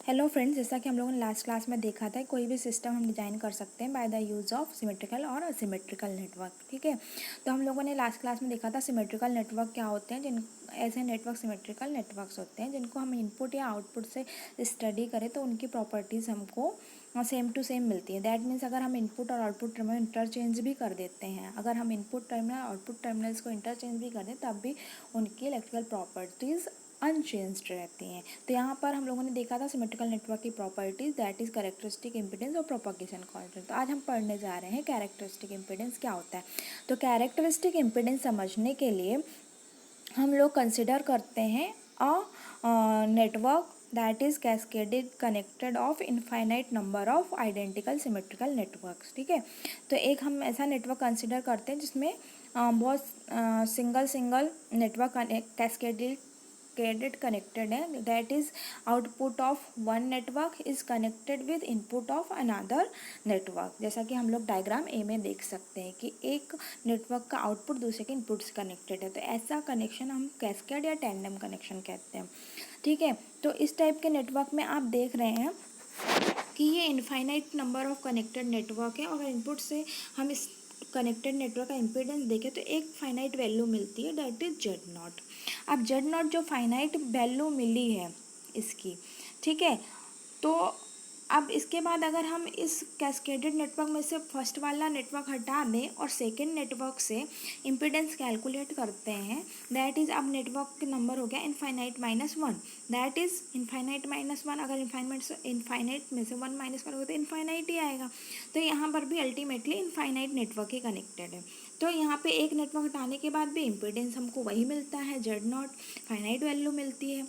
Hello friends, जैसा कि हम लोगों ने लास्ट क्लास में देखा था, कोई भी सिस्टम हम डिजाइन कर सकते हैं by the use of symmetrical और असिमेट्रिकल नेटवर्क। ठीक है, तो हम लोगों ने लास्ट क्लास में देखा था सिमेट्रिकल नेटवर्क क्या होते हैं। जिन ऐसे नेटवर्क सिमेट्रिकल नेटवर्क्स होते हैं जिनको हम इनपुट या आउटपुट से स्टडी करें तो उनकी प्रॉपर्टीज़ हमको सेम टू सेम मिलती है। दैट मीन्स अगर हम इनपुट और आउटपुट टर्मिनल इंटरचेंज भी कर देते हैं, अगर हम इनपुट टर्मिनल आउटपुट टर्मिनल्स को इंटरचेंज भी कर दें तब भी उनकी इलेक्ट्रिकल प्रॉपर्टीज़ अनचेंज्ड रहती हैं। तो यहाँ पर हम लोगों ने देखा था सिमेट्रिकल नेटवर्क की properties, that is characteristic impedance और प्रोपगेशन कांस्टेंट। तो आज हम पढ़ने जा रहे हैं कैरेक्टरिस्टिक इम्पीडेंस क्या होता है। तो कैरेक्टरिस्टिक इम्पीडेंस समझने के लिए हम लोग कंसिडर करते हैं a network that is cascaded connected of infinite number of identical symmetrical networks. ठीक है, तो एक हम ऐसा नेटवर्क कंसिडर करते हैं जिसमें बहुत सिंगल नेटवर्क कैस्केडेड कनेक्टेड है। That is output of one network is connected with input of another network. जैसा कि हम लोग डायग्राम ए में देख सकते हैं कि एक नेटवर्क का आउटपुट दूसरे के इनपुट से कनेक्टेड है, तो ऐसा कनेक्शन हम कैस्केड या टैंडेम कनेक्शन कहते हैं। ठीक है, तो इस टाइप के नेटवर्क में आप देख रहे हैं कि ये infinite number of connected network है। और इनपुट से हम इस कनेक्टेड नेटवर्क का इम्पीडेंस देखें तो एक फाइनाइट वैल्यू मिलती है, दैट इज जेड नॉट। अब जेड नॉट जो फाइनाइट वैल्यू मिली है इसकी, ठीक है, तो अब इसके बाद अगर हम इस कैस्केडेड नेटवर्क में से फर्स्ट वाला नेटवर्क हटा दें और सेकेंड नेटवर्क से इम्पीडेंस कैलकुलेट करते हैं, दैट इज़ अब नेटवर्क नंबर हो गया इनफाइनाइट -1, दैट इज़ इनफाइनाइट -1। अगर इनफाइनाइट में से 1 माइनस करोगे तो इनफाइनाइट ही आएगा। तो यहाँ पर भी अल्टीमेटली इनफाइनाइट नेटवर्क ही कनेक्टेड है। तो यहाँ पे एक नेटवर्क हटाने के बाद भी इम्पीडेंस हमको वही मिलता है, जेड नॉट, फाइनाइट वैल्यू मिलती है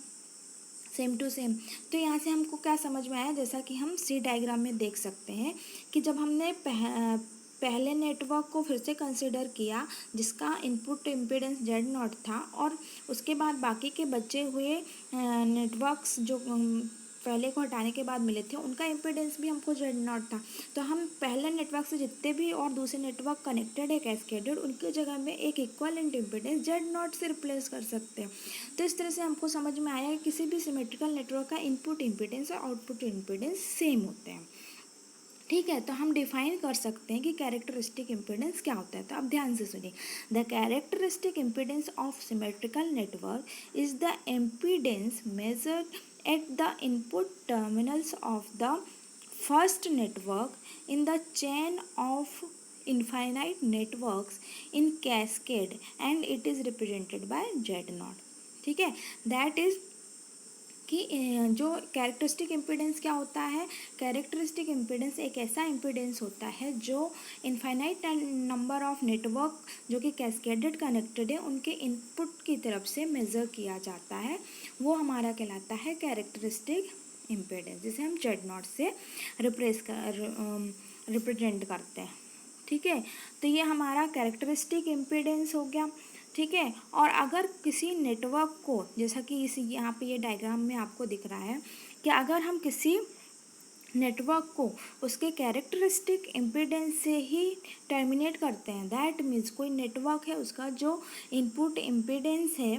सेम टू सेम। तो यहाँ से हमको क्या समझ में आया, जैसा कि हम सी डायग्राम में देख सकते हैं कि जब हमने पहले नेटवर्क को फिर से कंसिडर किया जिसका इनपुट इम्पीडेंस जेड नॉट था, और उसके बाद बाकी के बचे हुए नेटवर्क्स जो पहले को हटाने के बाद मिले थे उनका इम्पीडेंस भी हमको जेड नॉट था। तो हम पहले नेटवर्क से जितने भी और दूसरे नेटवर्क कनेक्टेड है कैस्केडेड, उनकी जगह में एक इक्वलेंट इम्पीडेंस जेड नॉट से रिप्लेस कर सकते हैं। तो इस तरह से हमको समझ में आया कि किसी भी सिमेट्रिकल नेटवर्क का इनपुट इम्पीडेंस और आउटपुट इम्पीडेंस सेम होते हैं। ठीक है, तो हम डिफाइन कर सकते हैं कि कैरेक्टरिस्टिक इम्पीडेंस क्या होता है। तो अब ध्यान से सुनिए, the characteristic impedance of symmetrical network is the impedance measured at the input terminals of the first network in the chain of infinite networks in cascade and it is represented by Z0। ठीक है, that is कि जो characteristic impedance क्या होता है, characteristic impedance एक ऐसा impedance होता है जो इनफाइनाइट नंबर ऑफ नेटवर्क जो कि कैस्केडेड कनेक्टेड है उनके इनपुट की तरफ से मेज़र किया जाता है, वो हमारा कहलाता है कैरेक्टरिस्टिक इम्पीडेंस, जिसे हम जेड नॉट से रिप्रेजेंट करते हैं। ठीक है, तो ये हमारा कैरेक्टरिस्टिक इम्पीडेंस हो गया। ठीक है, और अगर किसी नेटवर्क को, जैसा कि इस यहाँ पे ये डायग्राम में आपको दिख रहा है कि अगर हम किसी नेटवर्क को उसके कैरेक्टरिस्टिक इम्पीडेंस से ही टर्मिनेट करते हैं, दैट मीन्स कोई नेटवर्क है उसका जो इनपुट इम्पीडेंस है,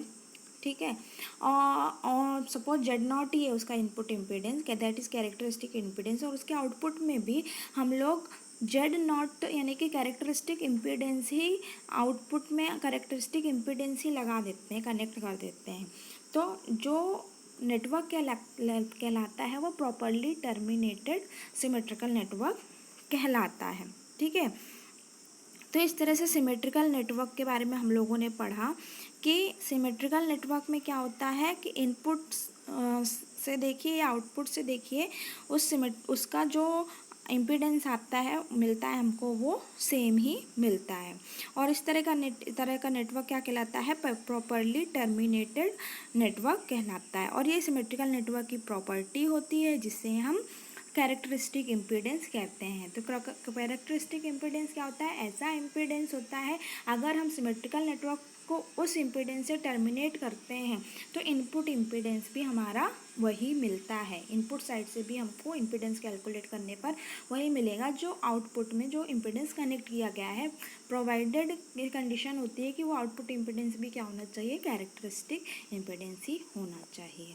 ठीक है, और सपोज जेड नॉट ही है उसका input impedance, that is characteristic impedance, और उसके आउटपुट में भी हम लोग जेड नॉट यानी कि कैरेक्टरिस्टिक इम्पीडेंस ही आउटपुट में कैरेक्टरिस्टिक इम्पीडेंस ही लगा देते हैं, कनेक्ट कर देते हैं। तो जो नेटवर्क कहलाता है वो प्रॉपरली टर्मिनेटेड सिमेट्रिकल नेटवर्क कहलाता है। ठीक है, तो इस तरह से सिमेट्रिकल नेटवर्क के बारे में हम लोगों ने पढ़ा कि सिमेट्रिकल नेटवर्क में क्या होता है कि इनपुट से देखिए या आउटपुट से देखिए उसका जो इम्पीडेंस आता है मिलता है हमको वो सेम ही मिलता है। और इस तरह का नेटवर्क क्या कहलाता है, प्रॉपरली टर्मिनेटेड नेटवर्क कहलाता है। और ये सिमेट्रिकल नेटवर्क की प्रॉपर्टी होती है जिससे हम कैरेक्टरिस्टिक इम्पीडेंस कहते हैं। तो कैरेक्टरिस्टिक इम्पीडेंस क्या होता है, ऐसा इम्पीडेंस होता है अगर हम सिमेट्रिकल नेटवर्क को उस इम्पीडेंस से टर्मिनेट करते हैं तो इनपुट इम्पीडेंस भी हमारा वही मिलता है। इनपुट साइड से भी हमको इम्पीडेंस कैलकुलेट करने पर वही मिलेगा जो आउटपुट में जो इम्पीडेंस कनेक्ट किया गया है, प्रोवाइडेड ये कंडीशन होती है कि वो आउटपुट इम्पीडेंस भी क्या होना चाहिए, कैरेक्टरिस्टिक इम्पीडेंस ही होना चाहिए।